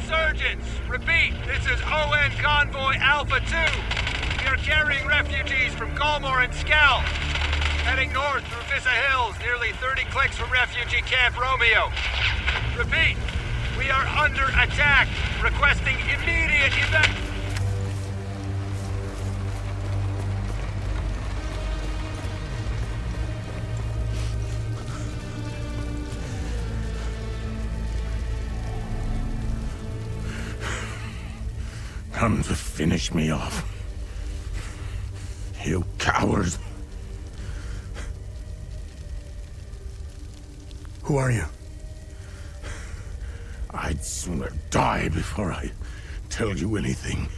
insurgents! Repeat, this is ON Convoy Alpha 2. We are carrying refugees from Galmor and Skell. Heading north through Vyssa Hills, nearly 30 clicks from refugee camp Romeo. Repeat, we are under attack. Requesting immediate evac... Come to finish me off. You coward. Who are you? I'd sooner die before I tell you anything.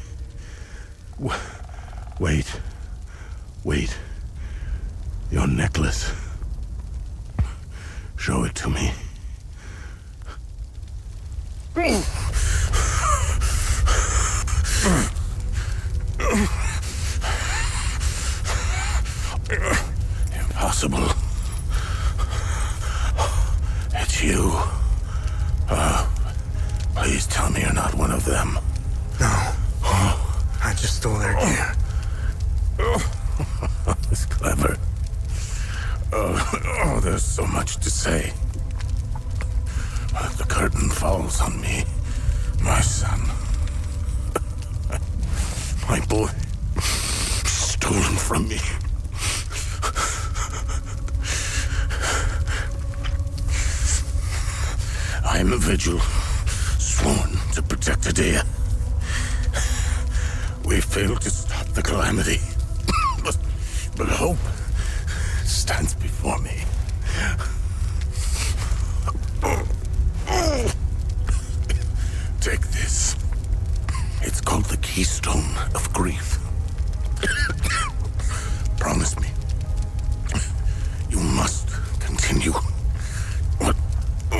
Wait. Wait. Your necklace. Show it to me. Impossible. It's you. Please tell me you're not one of them. No. I just stole their gear. It's clever. There's so much to say. But the curtain falls on me, my son. My boy, stolen from me. I am a Vigil, sworn to protect Adea. We failed to stop the calamity, but hope stands before me. Take this. It's called the Keystone of Grief. Promise me. You must continue what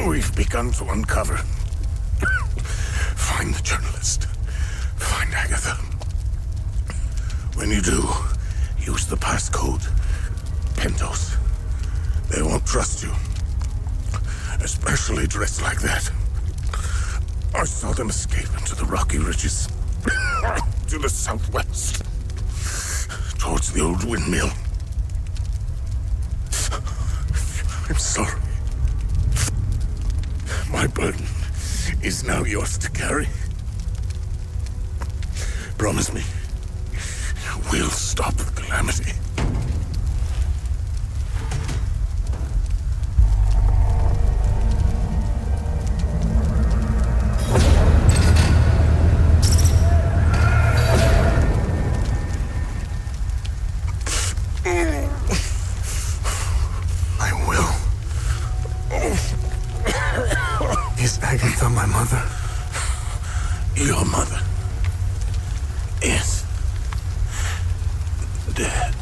we've begun to uncover. Find the journalist. Find Agatha. When you do, use the passcode. Pentos. They won't trust you. Especially dressed like that. I saw them escape into the rocky ridges. To the southwest. Towards the old windmill. I'm sorry. My burden is now yours to carry. Promise me, we'll stop the calamity. Is Agatha my mother? Your mother is dead.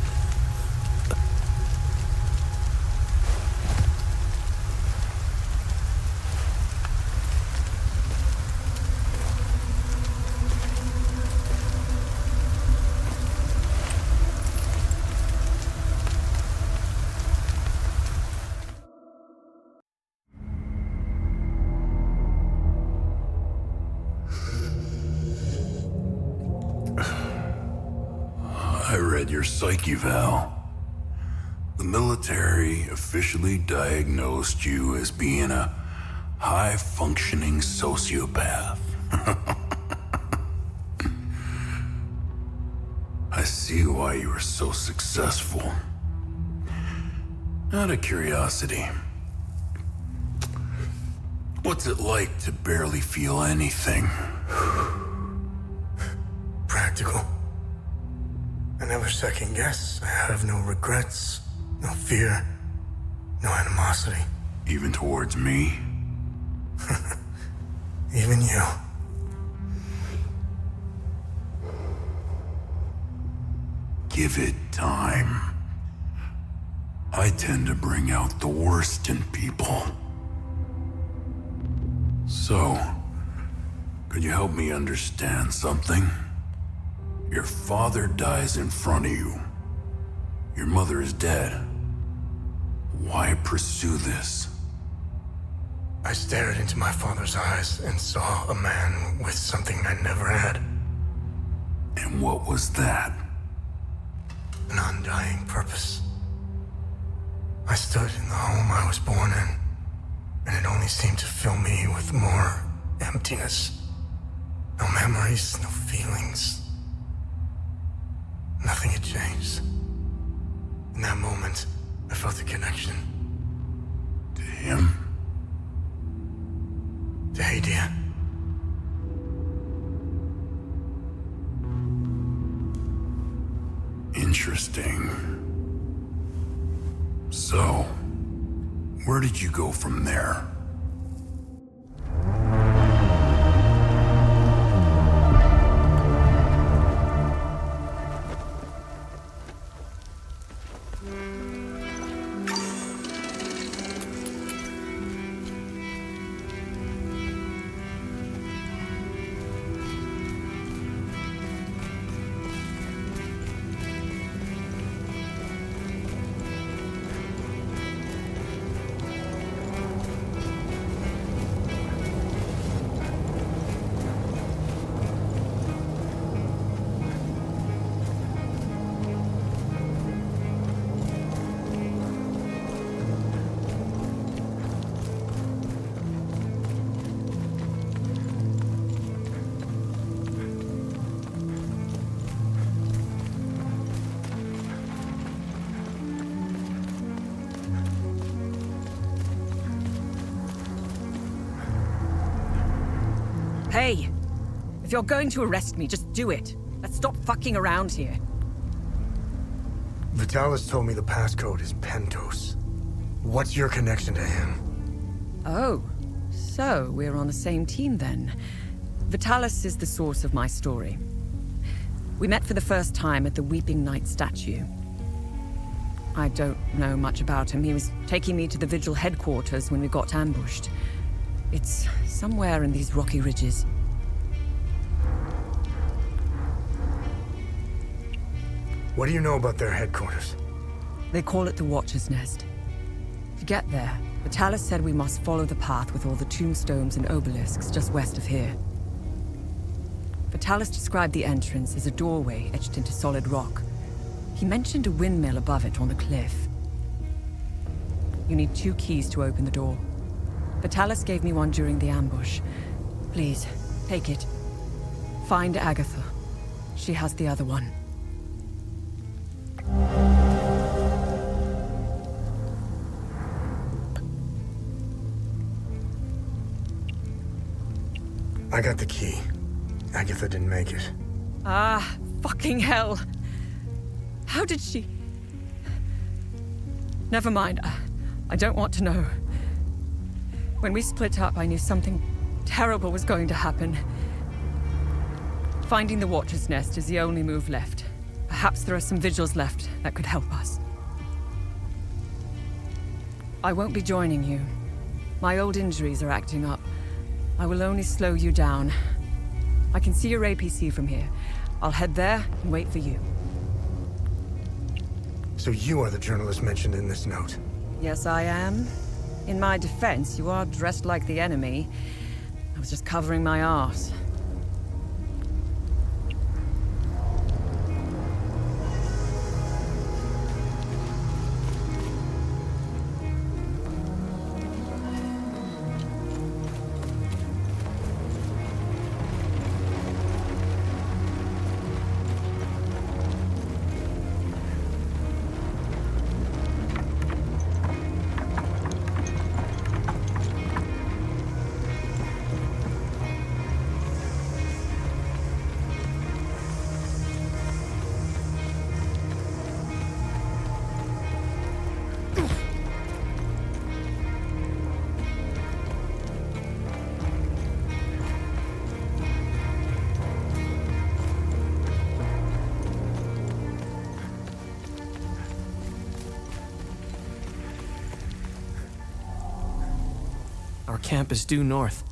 I read your psyche eval. The military officially diagnosed you as being a high-functioning sociopath. I see why you were so successful. Out of curiosity, what's it like to barely feel anything? Practical. I never second guess. I have no regrets, no fear, no animosity. Even towards me? Even you. Give it time. I tend to bring out the worst in people. So, could you help me understand something? Your father dies in front of you. Your mother is dead. Why pursue this? I stared into my father's eyes and saw a man with something I never had. And what was that? An undying purpose. I stood in the home I was born in, and it only seemed to fill me with more emptiness. No memories, no feelings. Nothing had changed. In that moment, I felt a connection. To him? To Hadia. Interesting. So, where did you go from there? Hey! If you're going to arrest me, just do it. Let's stop fucking around here. Vitalis told me the passcode is Pentos. What's your connection to him? Oh, so we're on the same team then. Vitalis is the source of my story. We met for the first time at the Weeping Knight statue. I don't know much about him. He was taking me to the Vigil headquarters when we got ambushed. It's somewhere in these rocky ridges. What do you know about their headquarters? They call it the Watcher's Nest. To get there, Vitalis said we must follow the path with all the tombstones and obelisks just west of here. Vitalis described the entrance as a doorway etched into solid rock. He mentioned a windmill above it on the cliff. You need 2 keys to open the door. Vitalis gave me one during the ambush. Please, take it. Find Agatha. She has the other one. I got the key. Agatha didn't make it. Ah, fucking hell. How did she... Never mind. I don't want to know. When we split up, I knew something terrible was going to happen. Finding the Watcher's Nest is the only move left. Perhaps there are some vigils left that could help us. I won't be joining you. My old injuries are acting up. I will only slow you down. I can see your APC from here. I'll head there and wait for you. So you are the journalist mentioned in this note? Yes, I am. In my defense, you are dressed like the enemy. I was just covering my arse. Our camp is due north.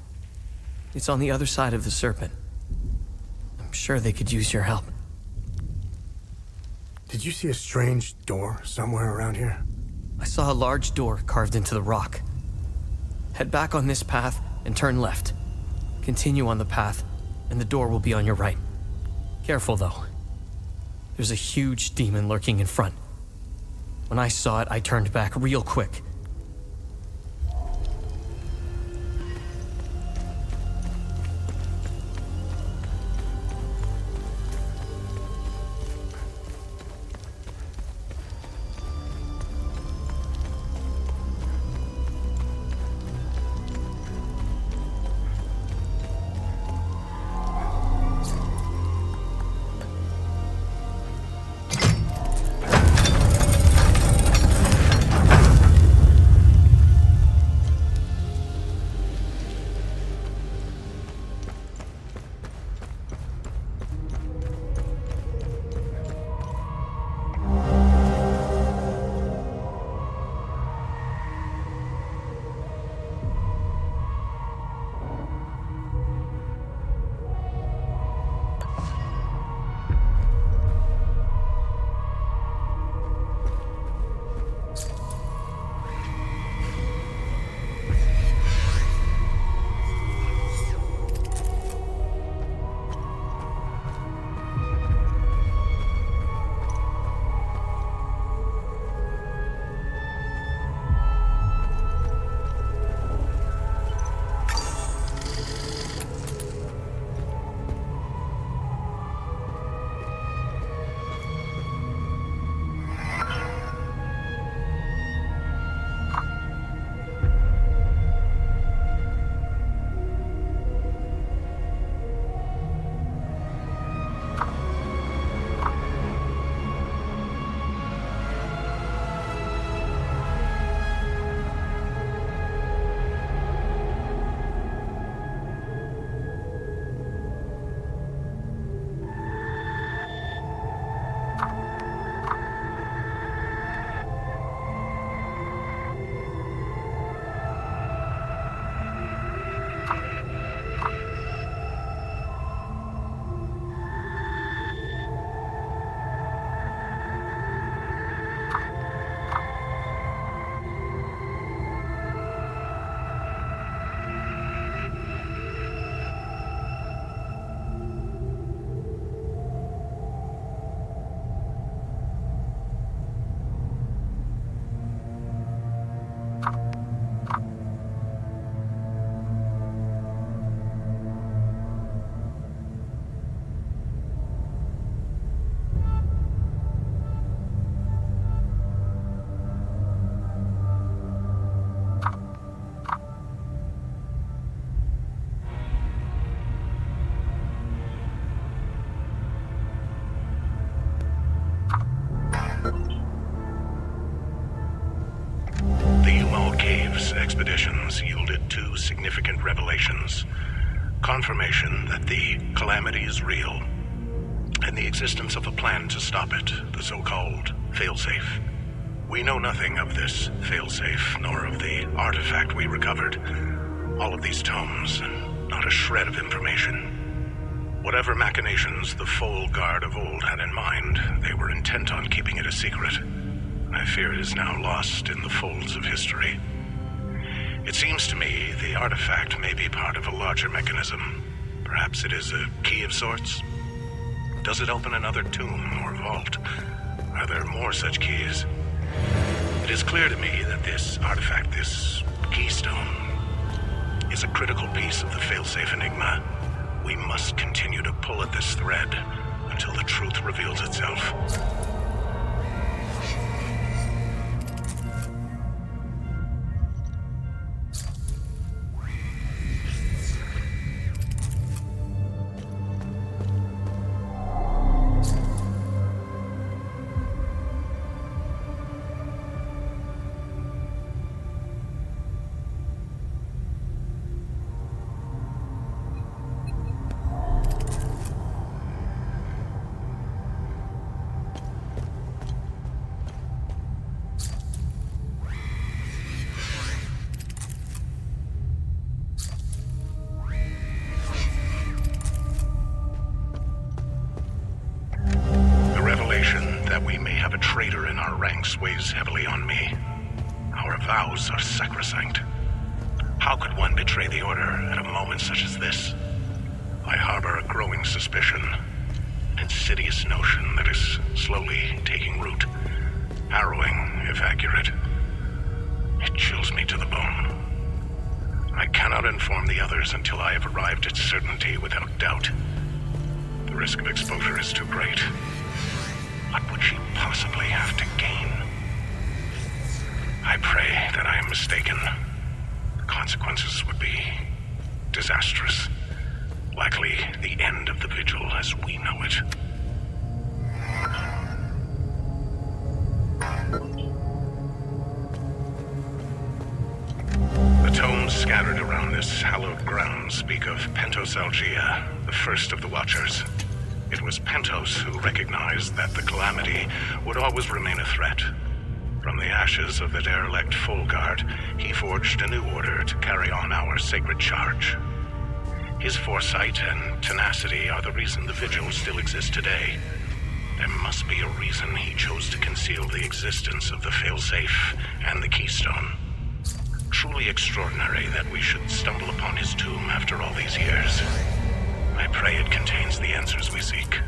It's on the other side of the Serpent. I'm sure they could use your help. Did you see a strange door somewhere around here? I saw a large door carved into the rock. Head back on this path and turn left. Continue on the path, and the door will be on your right. Careful, though. There's a huge demon lurking in front. When I saw it, I turned back real quick. expeditions yielded two significant revelations. Confirmation that the calamity is real, and the existence of a plan to stop it, the so-called failsafe. We know nothing of this failsafe, nor of the artifact we recovered. All of these tomes, and not a shred of information. Whatever machinations the Foal Guard of old had in mind, they were intent on keeping it a secret. I fear it is now lost in the folds of history. It seems to me the artifact may be part of a larger mechanism. Perhaps it is a key of sorts? Does it open another tomb or vault? Are there more such keys? It is clear to me that this artifact, this keystone, is a critical piece of the failsafe enigma. We must continue to pull at this thread until the truth reveals itself. That we may have a traitor in our ranks weighs heavily on me. Our vows are sacrosanct. How could one betray the Order at a moment such as this? I harbor a growing suspicion, an insidious notion that is slowly taking root. Harrowing, if accurate. It chills me to the bone. I cannot inform the others until I have arrived at certainty without doubt. The risk of exposure is too great. What would she possibly have to gain? I pray that I am mistaken. The consequences would be disastrous. Likely the end of the Vigil as we know it. The tomes scattered around this hallowed ground speak of Pentosalgia, the first of the Watchers. It was Pentos who recognized that the Calamity would always remain a threat. From the ashes of the derelict Fulguard, he forged a new order to carry on our sacred charge. His foresight and tenacity are the reason the Vigil still exists today. There must be a reason he chose to conceal the existence of the failsafe and the keystone. Truly extraordinary that we should stumble upon his tomb after all these years. I pray it contains the answers we seek.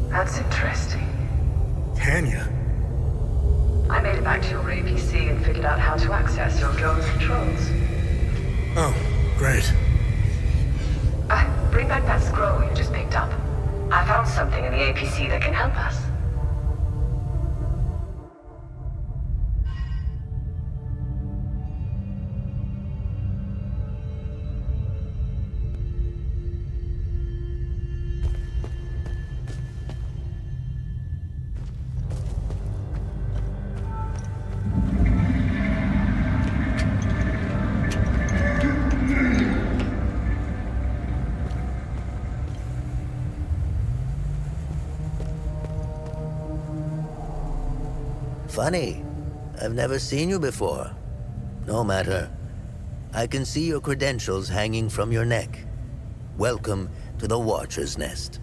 That's interesting. Tanya? I made it back to your APC and figured out how to access your drone's controls. Oh, great. Bring back that scroll you just picked up. I found something in the APC that can help us. Funny. I've never seen you before. No matter. I can see your credentials hanging from your neck. Welcome to the Watcher's Nest.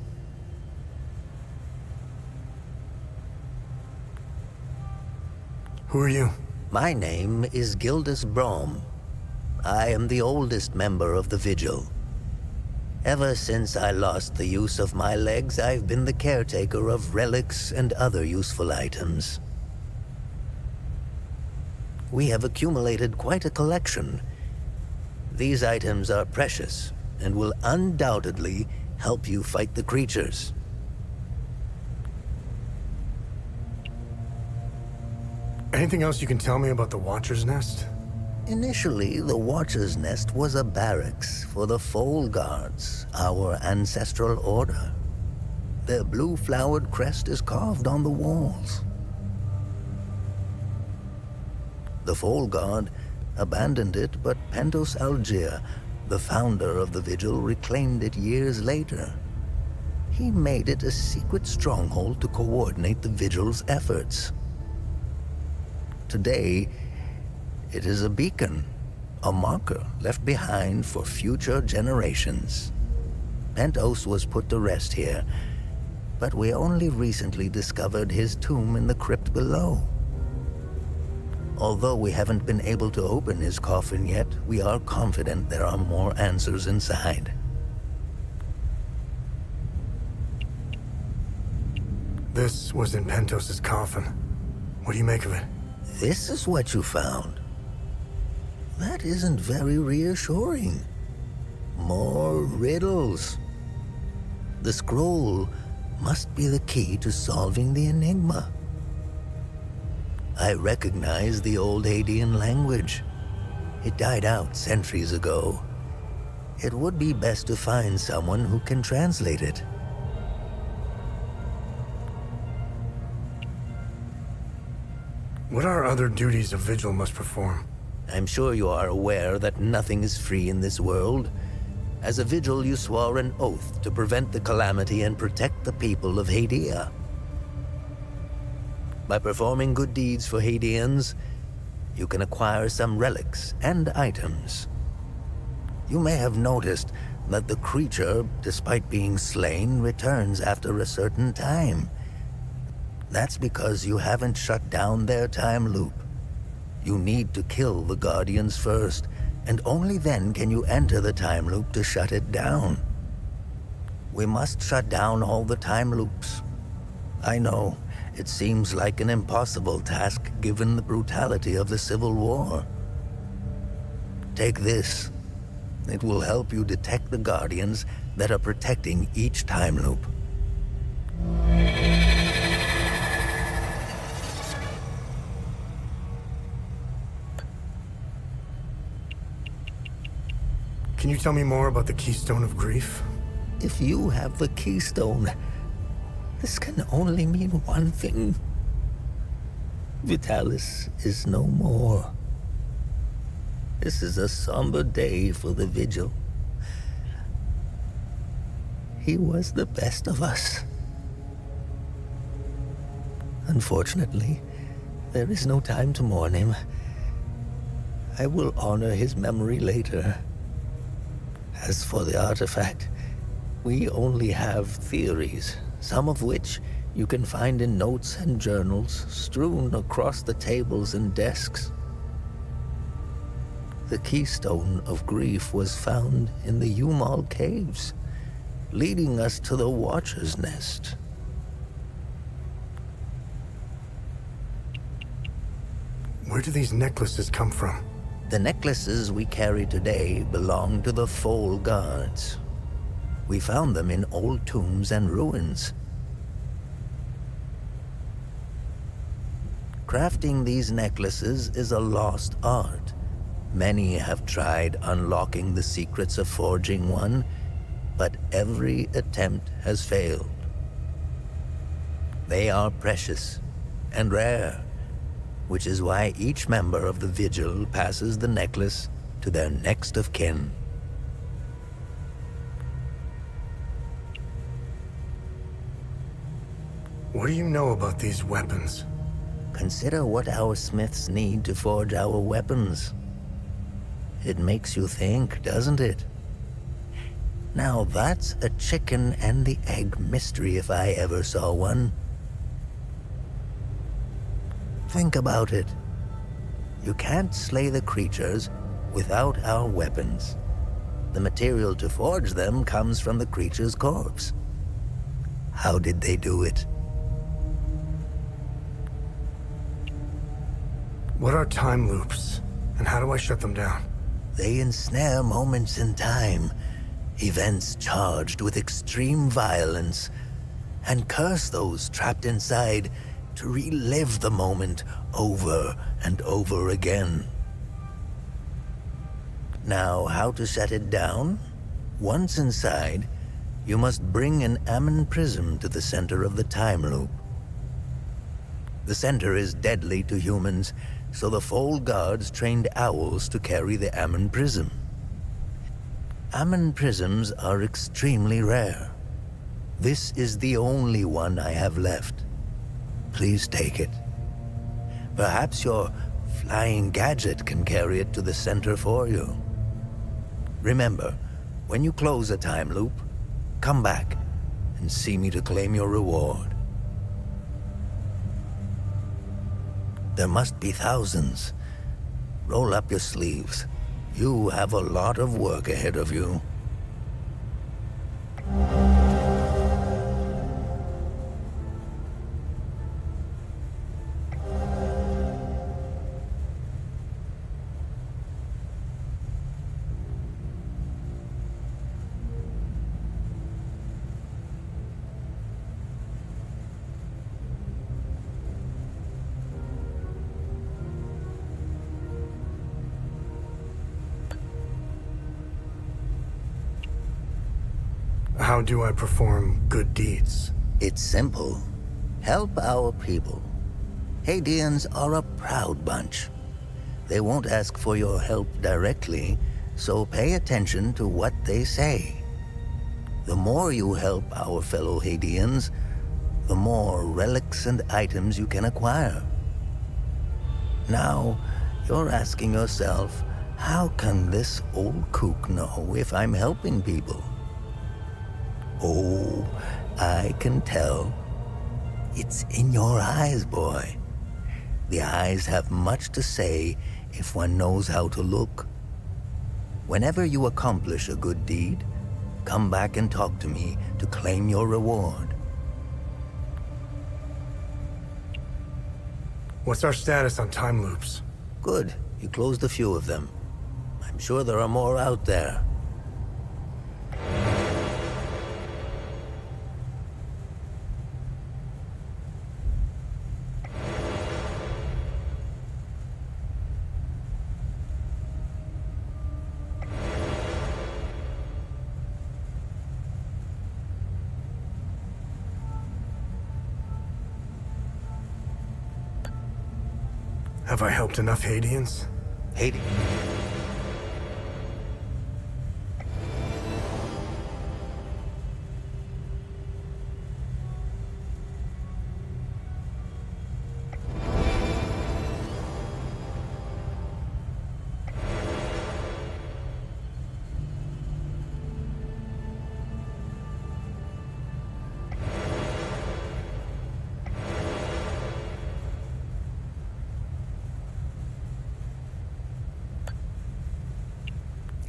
Who are you? My name is Gildas Brom. I am the oldest member of the Vigil. Ever since I lost the use of my legs, I've been the caretaker of relics and other useful items. We have accumulated quite a collection. These items are precious and will undoubtedly help you fight the creatures. Anything else you can tell me about the Watcher's Nest? Initially, the Watcher's Nest was a barracks for the Foal Guards, our ancestral order. Their blue-flowered crest is carved on the walls. The Foal Guard abandoned it, but Pentos Algier, the founder of the Vigil, reclaimed it years later. He made it a secret stronghold to coordinate the Vigil's efforts. Today, it is a beacon, a marker left behind for future generations. Pentos was put to rest here, but we only recently discovered his tomb in the crypt below. Although we haven't been able to open his coffin yet, we are confident there are more answers inside. This was in Pentos's coffin. What do you make of it? This is what you found. That isn't very reassuring. More riddles. The scroll must be the key to solving the enigma. I recognize the old Hadean language. It died out centuries ago. It would be best to find someone who can translate it. What are other duties a Vigil must perform? I'm sure you are aware that nothing is free in this world. As a Vigil, you swore an oath to prevent the calamity and protect the people of Hadea. By performing good deeds for Hadeans, you can acquire some relics and items. You may have noticed that the creature, despite being slain, returns after a certain time. That's because you haven't shut down their time loop. You need to kill the Guardians first, and only then can you enter the time loop to shut it down. We must shut down all the time loops. I know, it seems like an impossible task given the brutality of the Civil War. Take this. It will help you detect the Guardians that are protecting each time loop. Can you tell me more about the Keystone of Grief? If you have the Keystone, this can only mean one thing. Vitalis is no more. This is a somber day for the Vigil. He was the best of us. Unfortunately, there is no time to mourn him. I will honor his memory later. As for the artifact, we only have theories, some of which you can find in notes and journals strewn across the tables and desks. The Keystone of Grief was found in the Umal Caves, leading us to the Watcher's Nest. Where do these necklaces come from? The necklaces we carry today belong to the Foal Guards. We found them in old tombs and ruins. Crafting these necklaces is a lost art. Many have tried unlocking the secrets of forging one, but every attempt has failed. They are precious and rare, which is why each member of the Vigil passes the necklace to their next of kin. What do you know about these weapons? Consider what our smiths need to forge our weapons. It makes you think, doesn't it? Now that's a chicken and the egg mystery if I ever saw one. Think about it. You can't slay the creatures without our weapons. The material to forge them comes from the creature's corpse. How did they do it? What are time loops, and how do I shut them down? They ensnare moments in time, events charged with extreme violence, and curse those trapped inside to relive the moment over and over again. Now, how to shut it down? Once inside, you must bring an Ammon prism to the center of the time loop. The center is deadly to humans, so the Fold Guards trained owls to carry the Ammon prism. Ammon prisms are extremely rare. This is the only one I have left. Please take it. Perhaps your flying gadget can carry it to the center for you. Remember, when you close a time loop, come back and see me to claim your reward. There must be thousands. Roll up your sleeves. You have a lot of work ahead of you. How do I perform good deeds? It's simple. Help our people. Hadeans are a proud bunch. They won't ask for your help directly, so pay attention to what they say. The more you help our fellow Hadeans, the more relics and items you can acquire. Now, you're asking yourself, how can this old kook know if I'm helping people? Oh, I can tell. It's in your eyes, boy. The eyes have much to say if one knows how to look. Whenever you accomplish a good deed, come back and talk to me to claim your reward. What's our status on time loops? Good. You closed a few of them. I'm sure there are more out there. Have I helped enough Hadeans? Hades.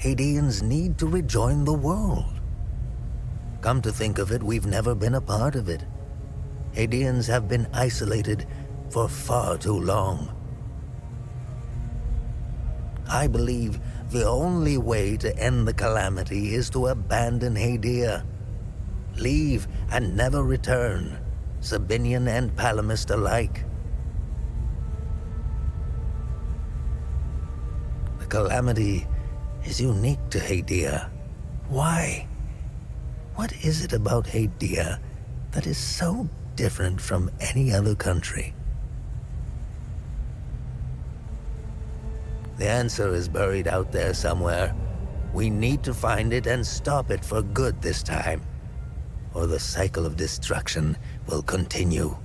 Hadeans need to rejoin the world. Come to think of it, we've never been a part of it. Hadeans have been isolated for far too long. I believe the only way to end the calamity is to abandon Hadea. Leave and never return, Sabinian and Palamist alike. The calamity is unique to Hadea. Why? What is it about Hadea that is so different from any other country? The answer is buried out there somewhere. We need to find it and stop it for good this time, or the cycle of destruction will continue.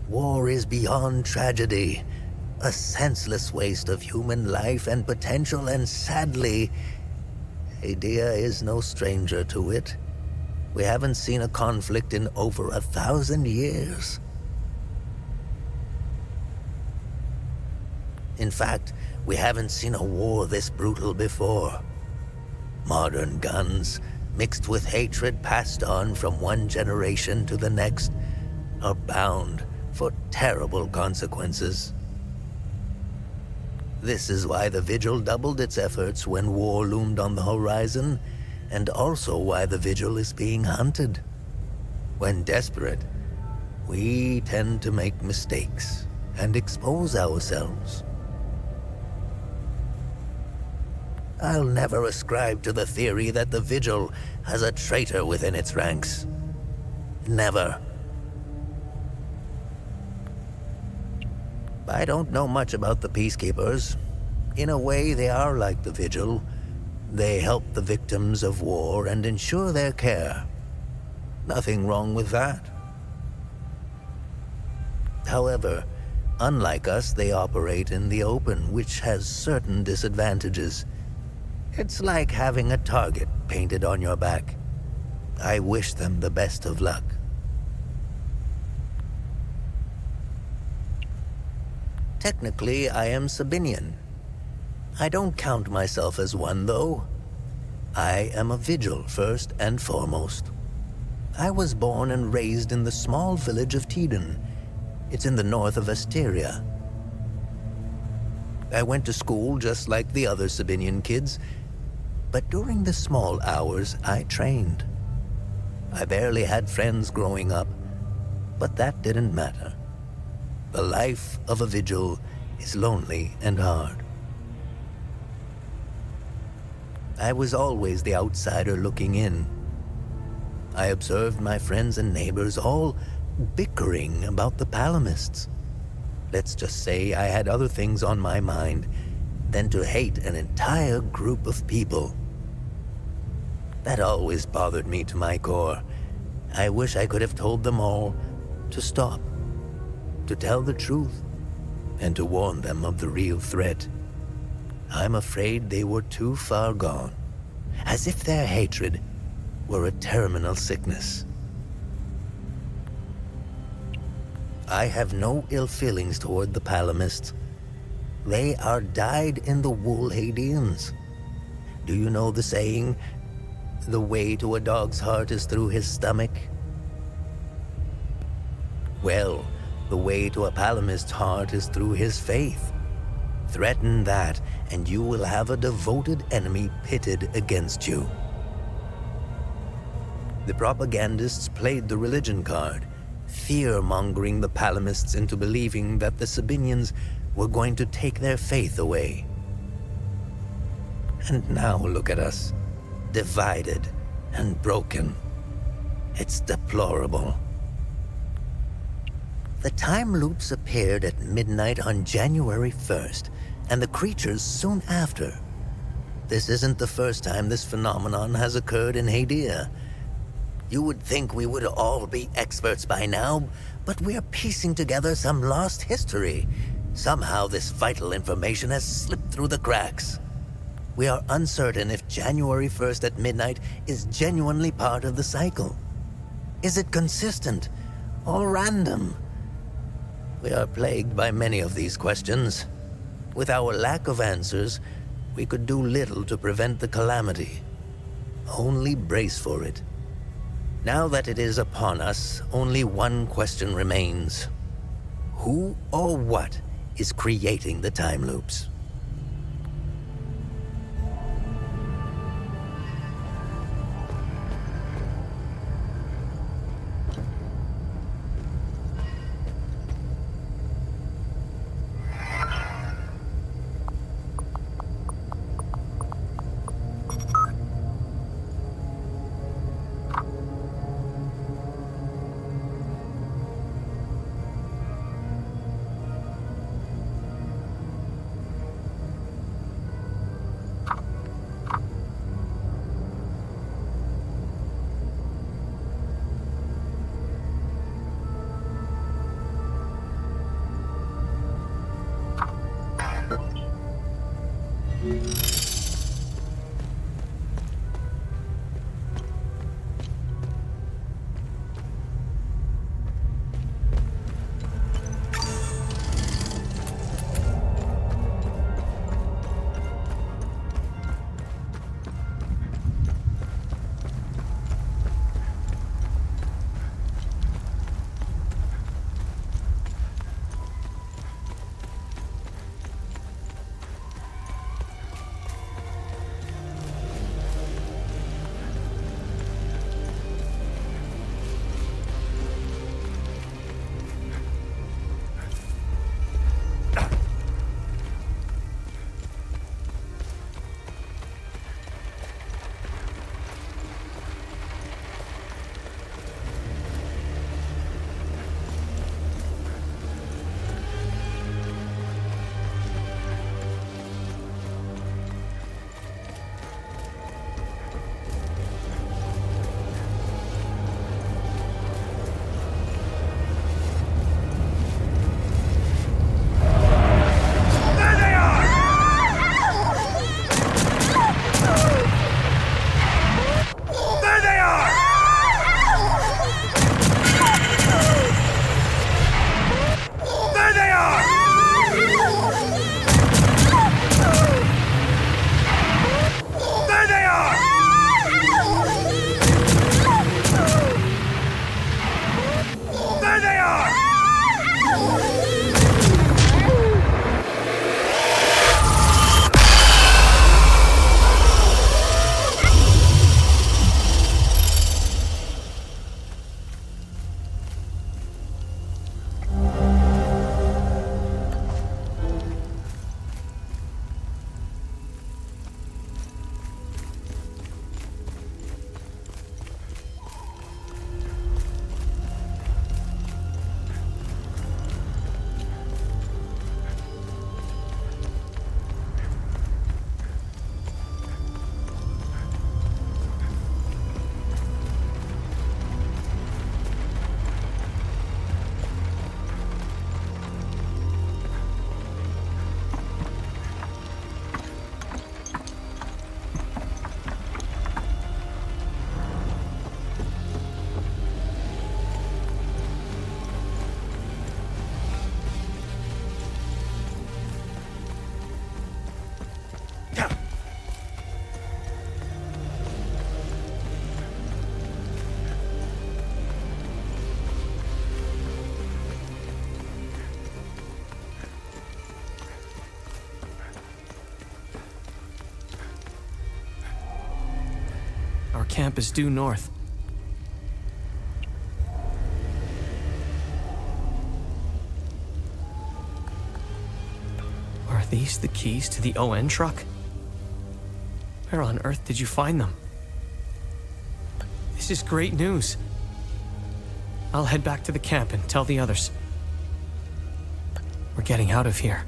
War is beyond tragedy. A senseless waste of human life and potential, and sadly, Hadea is no stranger to it. We haven't seen a conflict in over 1,000 years. In fact, we haven't seen a war this brutal before. Modern guns, mixed with hatred passed on from one generation to the next, are bound for terrible consequences. This is why the Vigil doubled its efforts when war loomed on the horizon, and also why the Vigil is being hunted. When desperate, we tend to make mistakes and expose ourselves. I'll never ascribe to the theory that the Vigil has a traitor within its ranks. Never. I don't know much about the Peacekeepers. In a way, they are like the Vigil. They help the victims of war and ensure their care. Nothing wrong with that. However, unlike us, they operate in the open, which has certain disadvantages. It's like having a target painted on your back. I wish them the best of luck. Technically, I am Sabinian. I don't count myself as one, though. I am a Vigil, first and foremost. I was born and raised in the small village of Teden. It's in the north of Asteria. I went to school just like the other Sabinian kids, but during the small hours, I trained. I barely had friends growing up, but that didn't matter. The life of a Vigil is lonely and hard. I was always the outsider looking in. I observed my friends and neighbors all bickering about the Palamists. Let's just say I had other things on my mind than to hate an entire group of people. That always bothered me to my core. I wish I could have told them all to stop, to tell the truth, and to warn them of the real threat. I'm afraid they were too far gone, as if their hatred were a terminal sickness. I have no ill feelings toward the Palamists. They are dyed-in-the-wool Hadeans. Do you know the saying, the way to a dog's heart is through his stomach? Well, the way to a Palamist's heart is through his faith. Threaten that, and you will have a devoted enemy pitted against you. The propagandists played the religion card, fear-mongering the Palamists into believing that the Sabinians were going to take their faith away. And now look at us, divided and broken. It's deplorable. The Timeloops appeared at midnight on January 1st, and the creatures soon after. This isn't the first time this phenomenon has occurred in Hadia. You would think we would all be experts by now, but we're piecing together some lost history. Somehow this vital information has slipped through the cracks. We are uncertain if January 1st at midnight is genuinely part of the cycle. Is it consistent or random? We are plagued by many of these questions. With our lack of answers, we could do little to prevent the calamity. Only brace for it. Now that it is upon us, only one question remains. Who or what is creating the time loops? camp is due north. Are these the keys to the ON truck? Where on earth did you find them? This is great news. I'll head back to the camp and tell the others. We're getting out of here.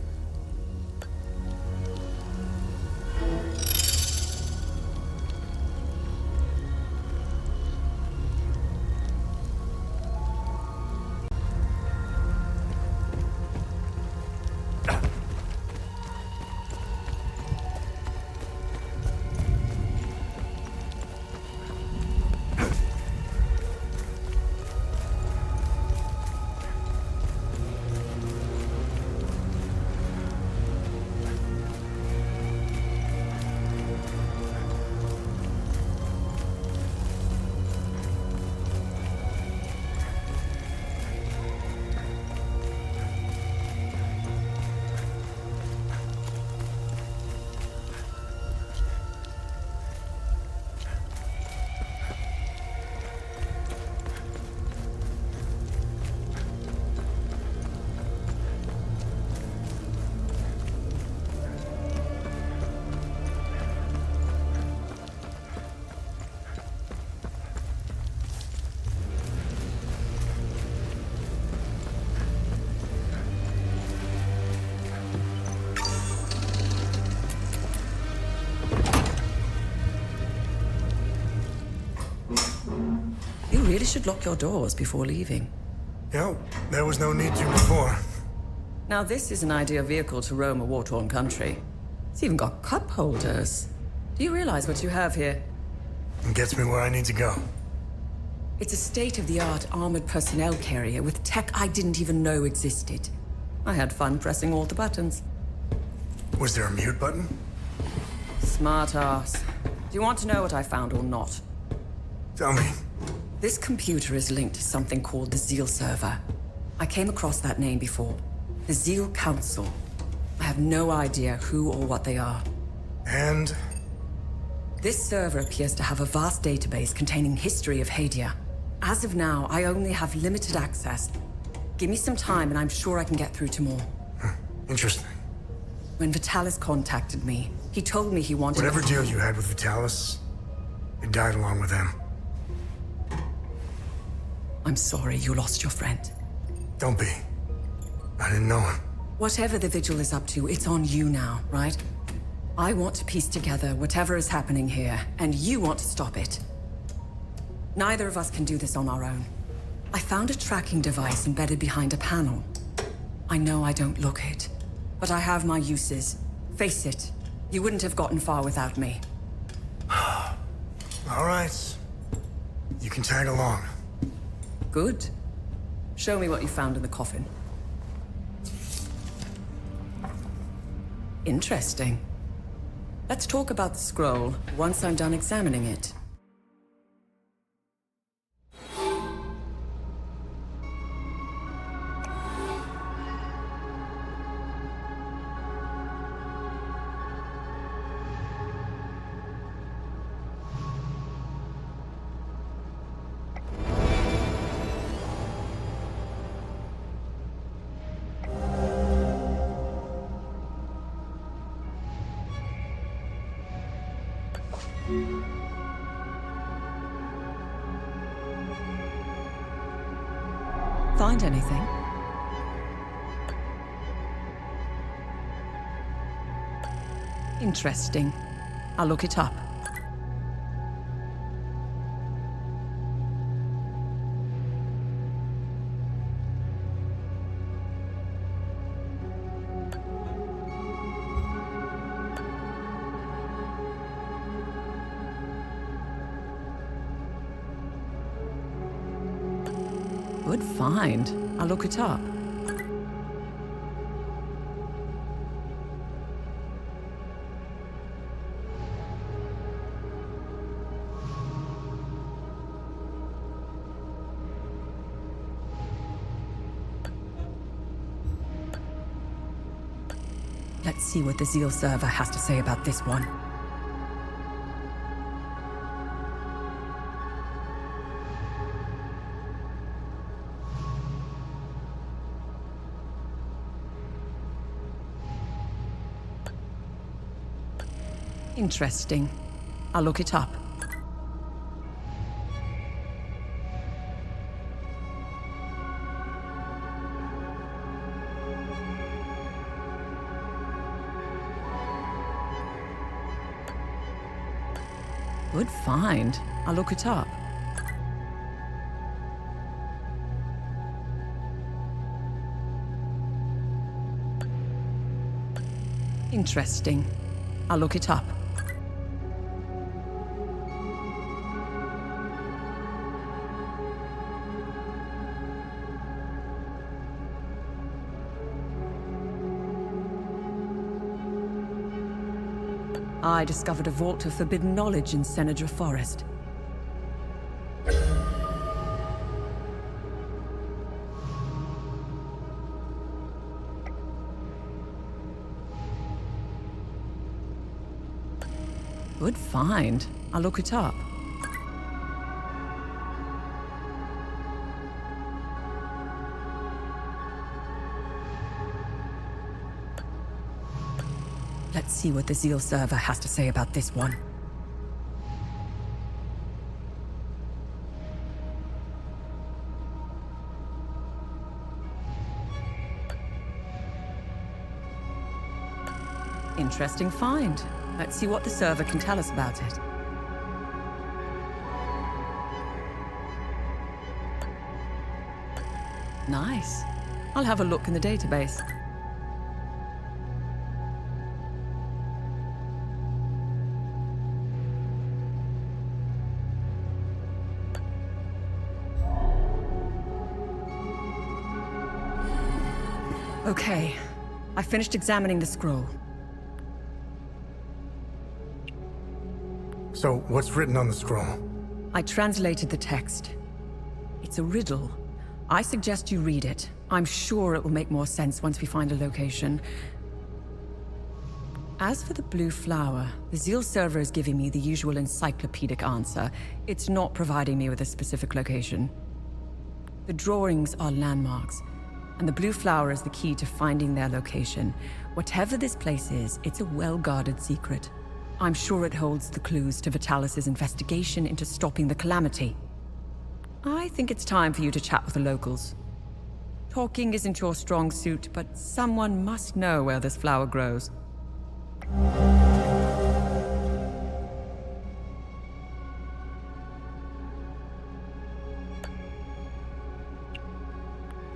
You really should lock your doors before leaving. Yeah, there was no need to before. Now this is an ideal vehicle to roam a war-torn country. It's even got cup holders. Do you realize what you have here? It gets me where I need to go. It's a state-of-the-art armored personnel carrier with tech I didn't even know existed. I had fun pressing all the buttons. Was there a mute button? Smart ass. Do you want to know what I found or not? Tell me. This computer is linked to something called the Zeal server. I came across that name before. The Zeal Council. I have no idea who or what they are. And? This server appears to have a vast database containing history of Hadia. As of now, I only have limited access. Give me some time and I'm sure I can get through to more. Interesting. When Vitalis contacted me, he told me he wanted... Whatever deal you had with Vitalis, it died along with him. I'm sorry you lost your friend. Don't be. I didn't know him. Whatever the Vigil is up to, it's on you now, right? I want to piece together whatever is happening here, and you want to stop it. Neither of us can do this on our own. I found a tracking device embedded behind a panel. I know I don't look it, but I have my uses. Face it, you wouldn't have gotten far without me. All right. You can tag along. Good. Show me what you found in the coffin. Interesting. Let's talk about the scroll once I'm done examining it. Find anything? Interesting. I'll look it up. Good find. I'll look it up. Let's see what the Zeal server has to say about this one. Interesting. I'll look it up. Good find. I'll look it up. Interesting. I'll look it up. I discovered a vault of forbidden knowledge in Senator Forest. Good find. I'll look it up. Let's see what the Zeal server has to say about this one. Interesting find. Let's see what the server can tell us about it. Nice. I'll have a look in the database. Okay, I finished examining the scroll. So, what's written on the scroll? I translated the text. It's a riddle. I suggest you read it. I'm sure it will make more sense once we find a location. As for the blue flower, the Zeal server is giving me the usual encyclopedic answer. It's not providing me with a specific location. The drawings are landmarks, and the blue flower is the key to finding their location. Whatever this place is, it's a well-guarded secret. I'm sure it holds the clues to Vitalis' investigation into stopping the calamity. I think it's time for you to chat with the locals. Talking isn't your strong suit, but someone must know where this flower grows.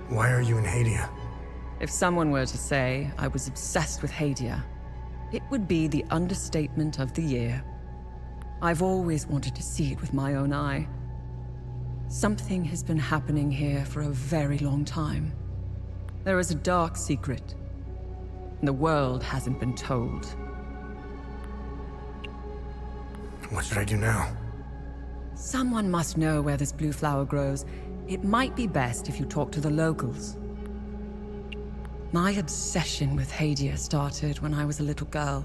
Why are you in Hadia? If someone were to say I was obsessed with Hadia, it would be the understatement of the year. I've always wanted to see it with my own eye. Something has been happening here for a very long time. There is a dark secret, and the world hasn't been told. What should I do now? Someone must know where this blue flower grows. It might be best if you talk to the locals. My obsession with Hadia started when I was a little girl.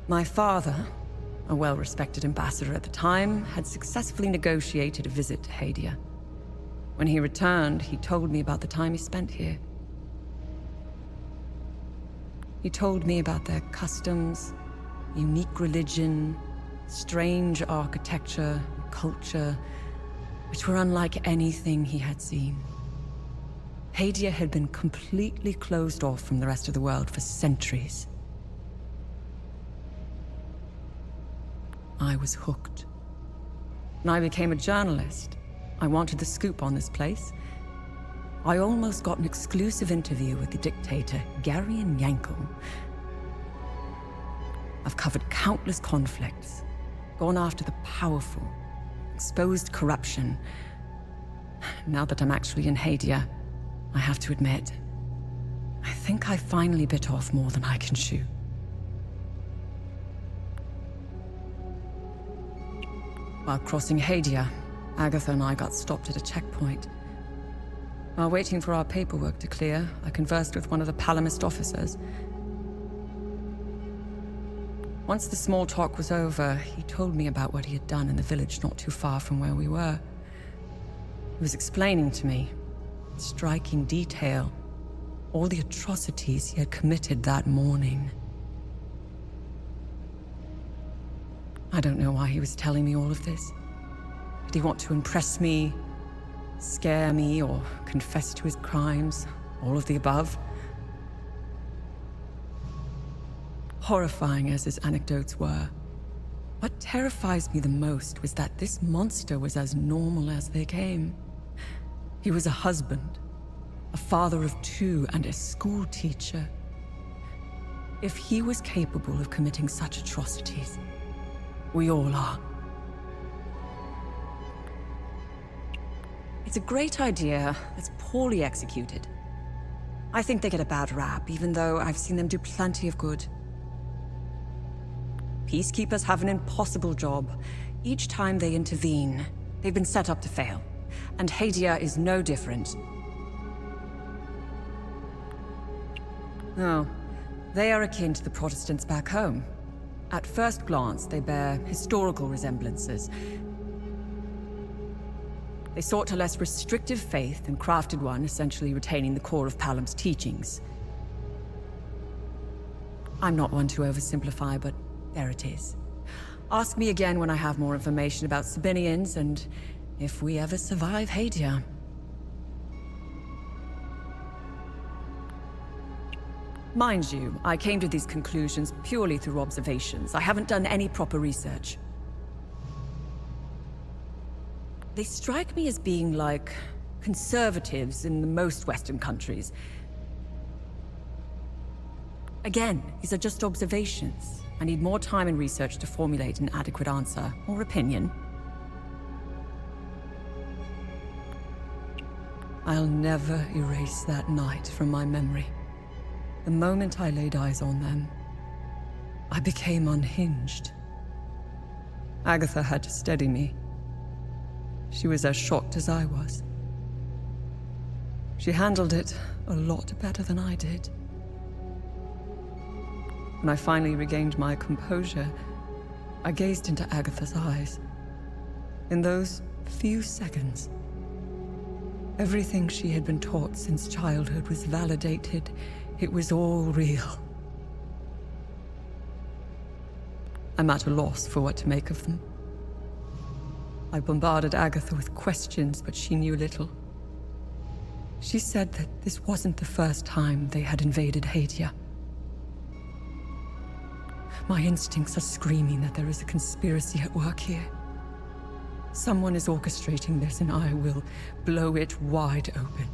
My father, a well-respected ambassador at the time, had successfully negotiated a visit to Hadia. When he returned, he told me about the time he spent here. He told me about their customs, unique religion, strange architecture, and culture, which were unlike anything he had seen. Hadia had been completely closed off from the rest of the world for centuries. I was hooked. When I became a journalist, I wanted the scoop on this place. I almost got an exclusive interview with the dictator, Garion Yankel. I've covered countless conflicts, gone after the powerful, exposed corruption. Now that I'm actually in Hadia, I have to admit, I think I finally bit off more than I can chew. While crossing Hadia, Agatha and I got stopped at a checkpoint. While waiting for our paperwork to clear, I conversed with one of the Palamist officers. Once the small talk was over, he told me about what he had done in the village not too far from where we were. He was explaining to me, in striking detail, all the atrocities he had committed that morning. I don't know why he was telling me all of this. Did he want to impress me, scare me, or confess to his crimes? All of the above? Horrifying as his anecdotes were, what terrifies me the most was that this monster was as normal as they came. He was a husband, a father of 2, and a school teacher. If he was capable of committing such atrocities, we all are. It's a great idea that's poorly executed. I think they get a bad rap, even though I've seen them do plenty of good. Peacekeepers have an impossible job. Each time they intervene, they've been set up to fail. And Hadia is no different. Oh, they are akin to the Protestants back home. At first glance, they bear historical resemblances. They sought a less restrictive faith and crafted one, essentially retaining the core of Palam's teachings. I'm not one to oversimplify, but there it is. Ask me again when I have more information about Sabinians and if we ever survive Hadia. Mind you, I came to these conclusions purely through observations. I haven't done any proper research. They strike me as being like conservatives in the most Western countries. Again, these are just observations. I need more time and research to formulate an adequate answer or opinion. I'll never erase that night from my memory. The moment I laid eyes on them, I became unhinged. Agatha had to steady me. She was as shocked as I was. She handled it a lot better than I did. When I finally regained my composure, I gazed into Agatha's eyes. In those few seconds, everything she had been taught since childhood was validated. It was all real. I'm at a loss for what to make of them. I bombarded Agatha with questions, but she knew little. She said that this wasn't the first time they had invaded Hadia. My instincts are screaming that there is a conspiracy at work here. Someone is orchestrating this, and I will blow it wide open.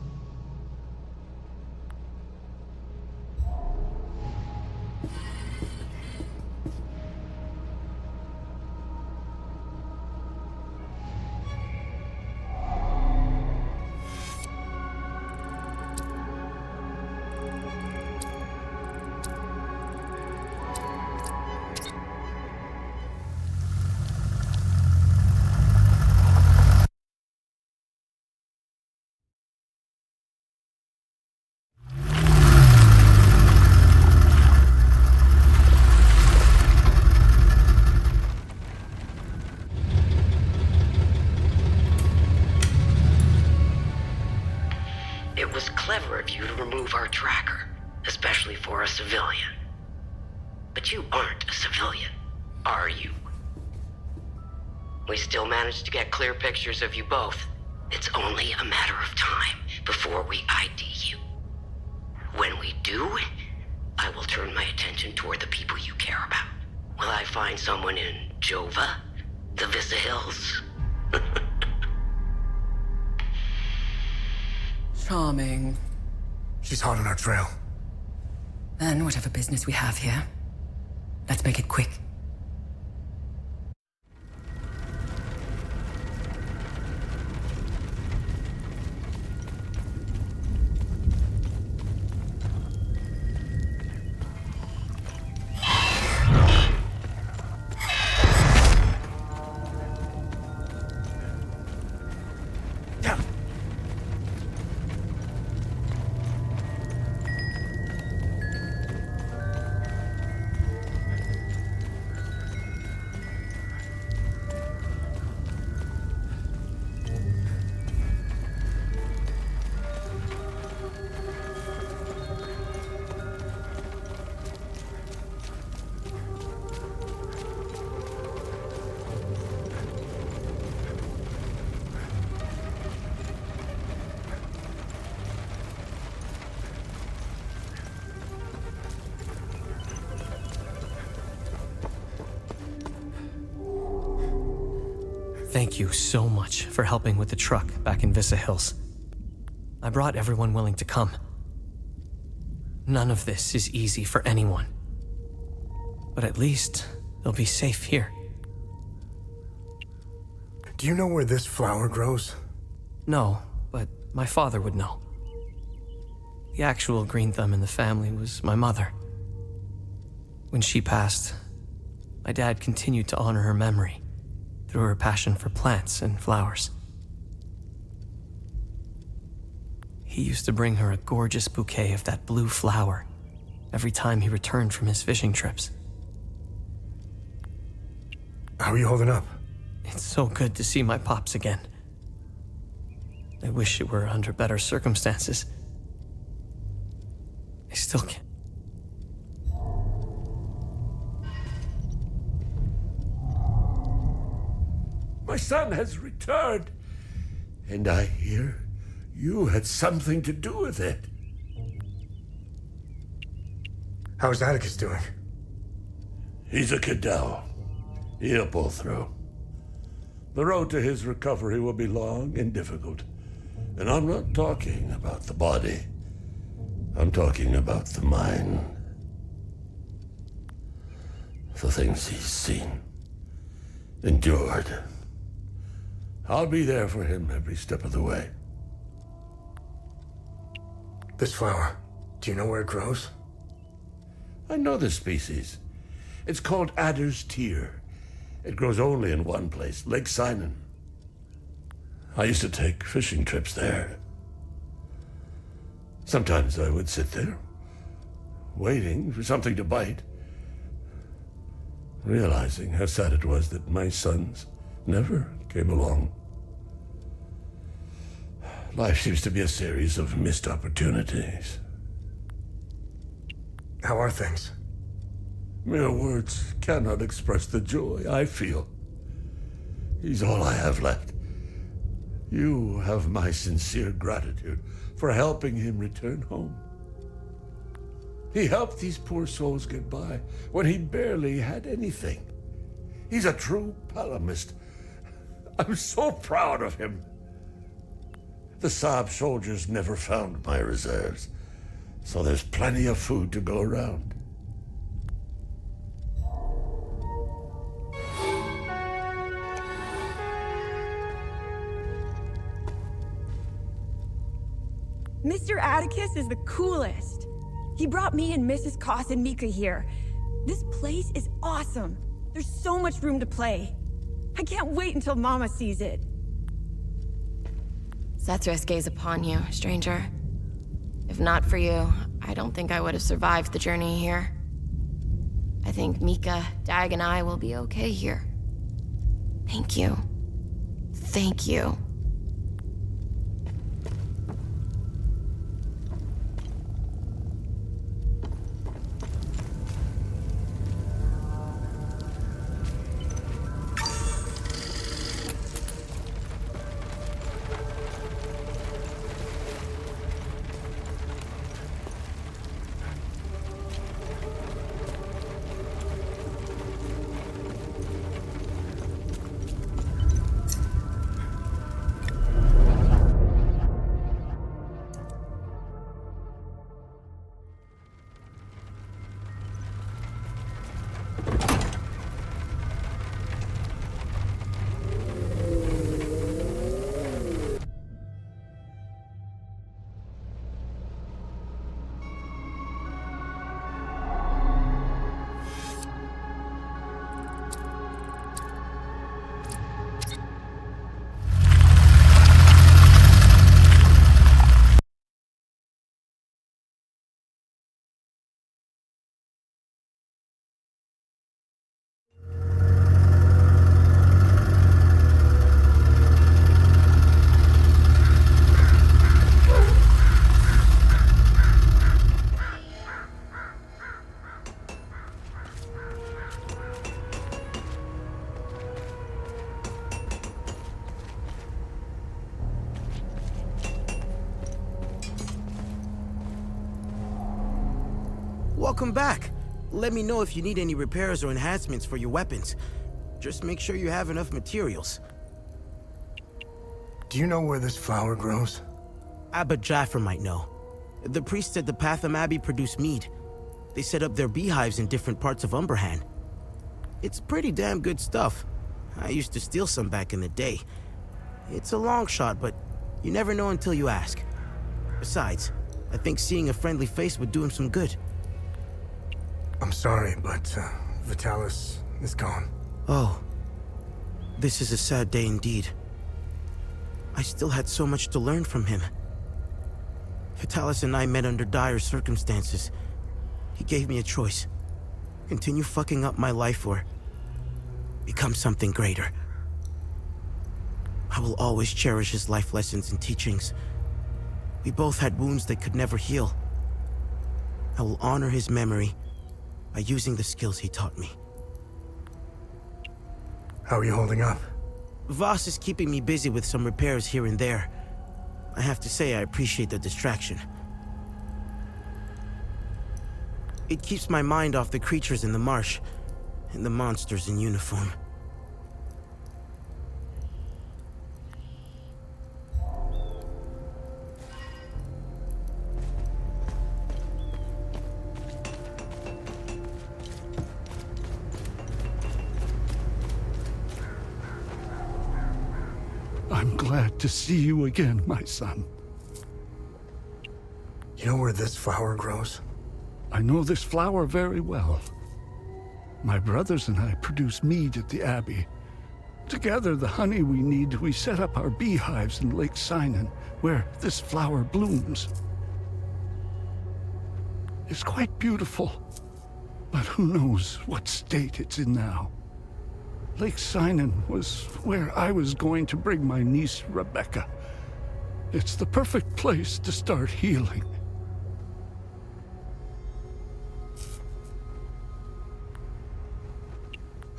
It was clever of you to remove our tracker, especially for a civilian. But you aren't a civilian, are you? We still managed to get clear pictures of you both. It's only a matter of time before we ID you. When we do, I will turn my attention toward the people you care about. Will I find someone in Jova? The Vyssa Hills? Charming. She's hot on our trail. Then whatever business we have here, let's make it quick. Thank you so much for helping with the truck back in Vyssa Hills. I brought everyone willing to come. None of this is easy for anyone. But at least they'll be safe here. Do you know where this flower grows? No, but my father would know. The actual green thumb in the family was my mother. When she passed, my dad continued to honor her memory through her passion for plants and flowers. He used to bring her a gorgeous bouquet of that blue flower every time he returned from his fishing trips. How are you holding up? It's so good to see my pops again. I wish it were under better circumstances. I still can't. My son has returned, and I hear you had something to do with it. How's Atticus doing? He's a Cadell. He'll pull through. The road to his recovery will be long and difficult. And I'm not talking about the body. I'm talking about the mind. The things he's seen, endured. I'll be there for him every step of the way. This flower, do you know where it grows? I know the species. It's called Adder's Tear. It grows only in one place, Lake Cyon. I used to take fishing trips there. Sometimes I would sit there, waiting for something to bite, realizing how sad it was that my sons never came along. Life seems to be a series of missed opportunities. How are things? Mere words cannot express the joy I feel. He's all I have left. You have my sincere gratitude for helping him return home. He helped these poor souls get by when he barely had anything. He's a true Palamist. I'm so proud of him. The Saab soldiers never found my reserves, so there's plenty of food to go around. Mr. Atticus is the coolest. He brought me and Mrs. Koss and Mika here. This place is awesome. There's so much room to play. I can't wait until Mama sees it. Sethris gaze upon you, stranger. If not for you, I don't think I would have survived the journey here. I think Mika, Dag, and I will be okay here. Thank you. Thank you. Welcome back. Let me know if you need any repairs or enhancements for your weapons. Just make sure you have enough materials. Do you know where this flower grows? Abbot Jaffer might know. The priests at the Patham Abbey produce mead. They set up their beehives in different parts of Umberhan. It's pretty damn good stuff. I used to steal some back in the day. It's a long shot, but you never know until you ask. Besides, I think seeing a friendly face would do him some good. I'm sorry, but Vitalis is gone. Oh. This is a sad day indeed. I still had so much to learn from him. Vitalis and I met under dire circumstances. He gave me a choice. Continue fucking up my life or become something greater. I will always cherish his life lessons and teachings. We both had wounds that could never heal. I will honor his memory by using the skills he taught me. How are you holding up? Voss is keeping me busy with some repairs here and there. I have to say I appreciate the distraction. It keeps my mind off the creatures in the marsh and the monsters in uniform. I'm glad to see you again, my son. You know where this flower grows? I know this flower very well. My brothers and I produce mead at the Abbey. To gather the honey we need, we set up our beehives in Lake Cyon, where this flower blooms. It's quite beautiful, but who knows what state it's in now. Lake Cyon was where I was going to bring my niece, Rebecca. It's the perfect place to start healing.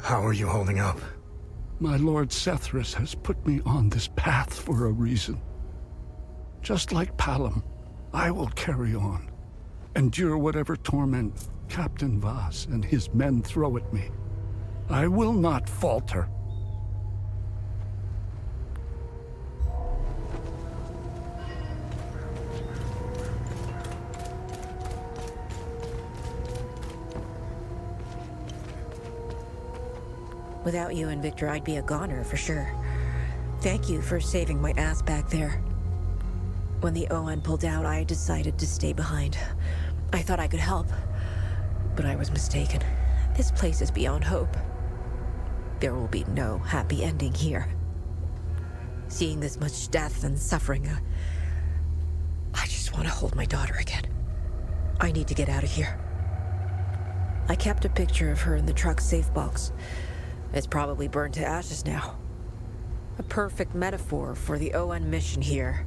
How are you holding up? My Lord Sethras has put me on this path for a reason. Just like Palom, I will carry on. Endure whatever torment Captain Voss and his men throw at me. I will not falter. Without you and Victor, I'd be a goner for sure. Thank you for saving my ass back there. When the ON pulled out, I decided to stay behind. I thought I could help, but I was mistaken. This place is beyond hope. There will be no happy ending here. Seeing this much death and suffering, I just want to hold my daughter again. I need to get out of here. I kept a picture of her in the truck's safe box. It's probably burned to ashes now. A perfect metaphor for the ON mission here.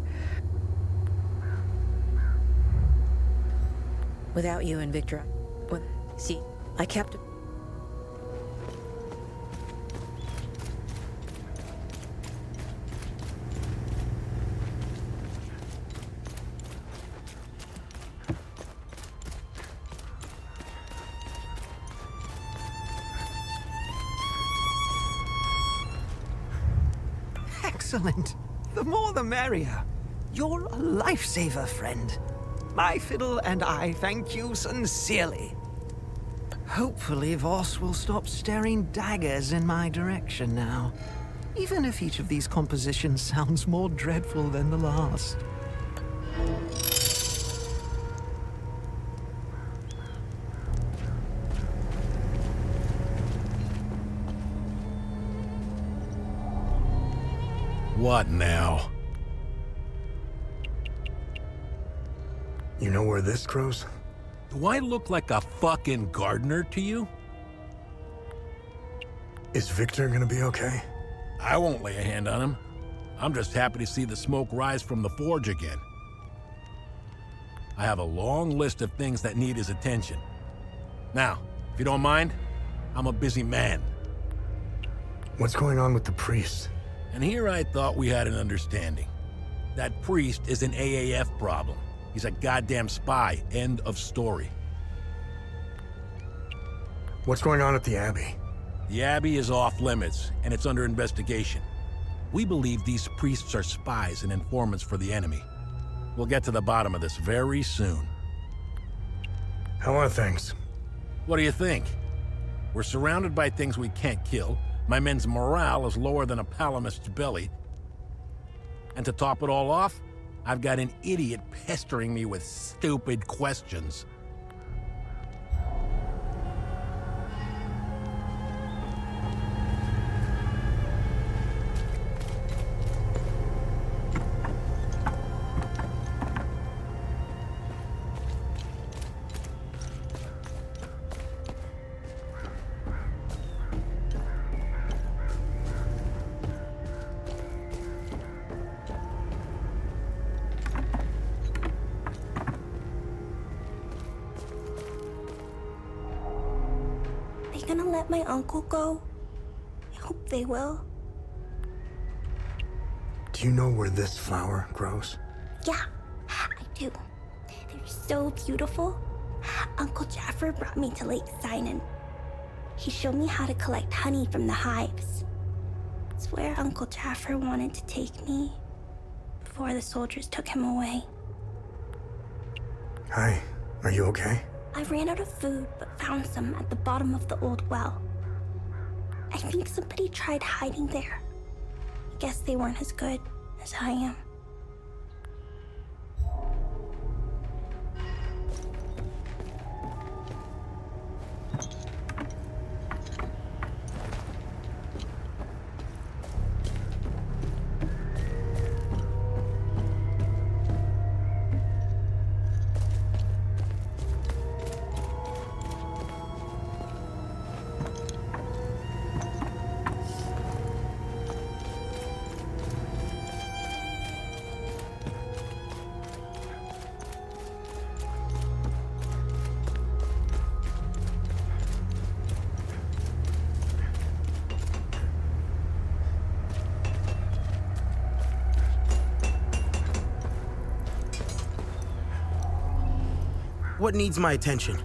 Without you and Victor, see, I kept a... Excellent. The more the merrier. You're a lifesaver, friend. My fiddle and I thank you sincerely. Hopefully Voss will stop staring daggers in my direction now. Even if each of these compositions sounds more dreadful than the last. What now? You know where this grows? Do I look like a fucking gardener to you? Is Victor gonna be okay? I won't lay a hand on him. I'm just happy to see the smoke rise from the forge again. I have a long list of things that need his attention. Now, if you don't mind, I'm a busy man. What's going on with the priest? And here I thought we had an understanding. That priest is an AAF problem. He's a goddamn spy. End of story. What's going on at the Abbey? The Abbey is off limits, and it's under investigation. We believe these priests are spies and informants for the enemy. We'll get to the bottom of this very soon. How are things? What do you think? We're surrounded by things we can't kill. My men's morale is lower than a palamist's belly. And to top it all off, I've got an idiot pestering me with stupid questions. Gonna let my uncle go? I hope they will. Do you know where this flower grows? Yeah, I do. They're so beautiful. Uncle Jaffer brought me to Lake Cyon. He showed me how to collect honey from the hives. It's where Uncle Jaffer wanted to take me before the soldiers took him away. Hi, are you okay? I ran out of food, but found some at the bottom of the old well. I think somebody tried hiding there. I guess they weren't as good as I am. What needs my attention?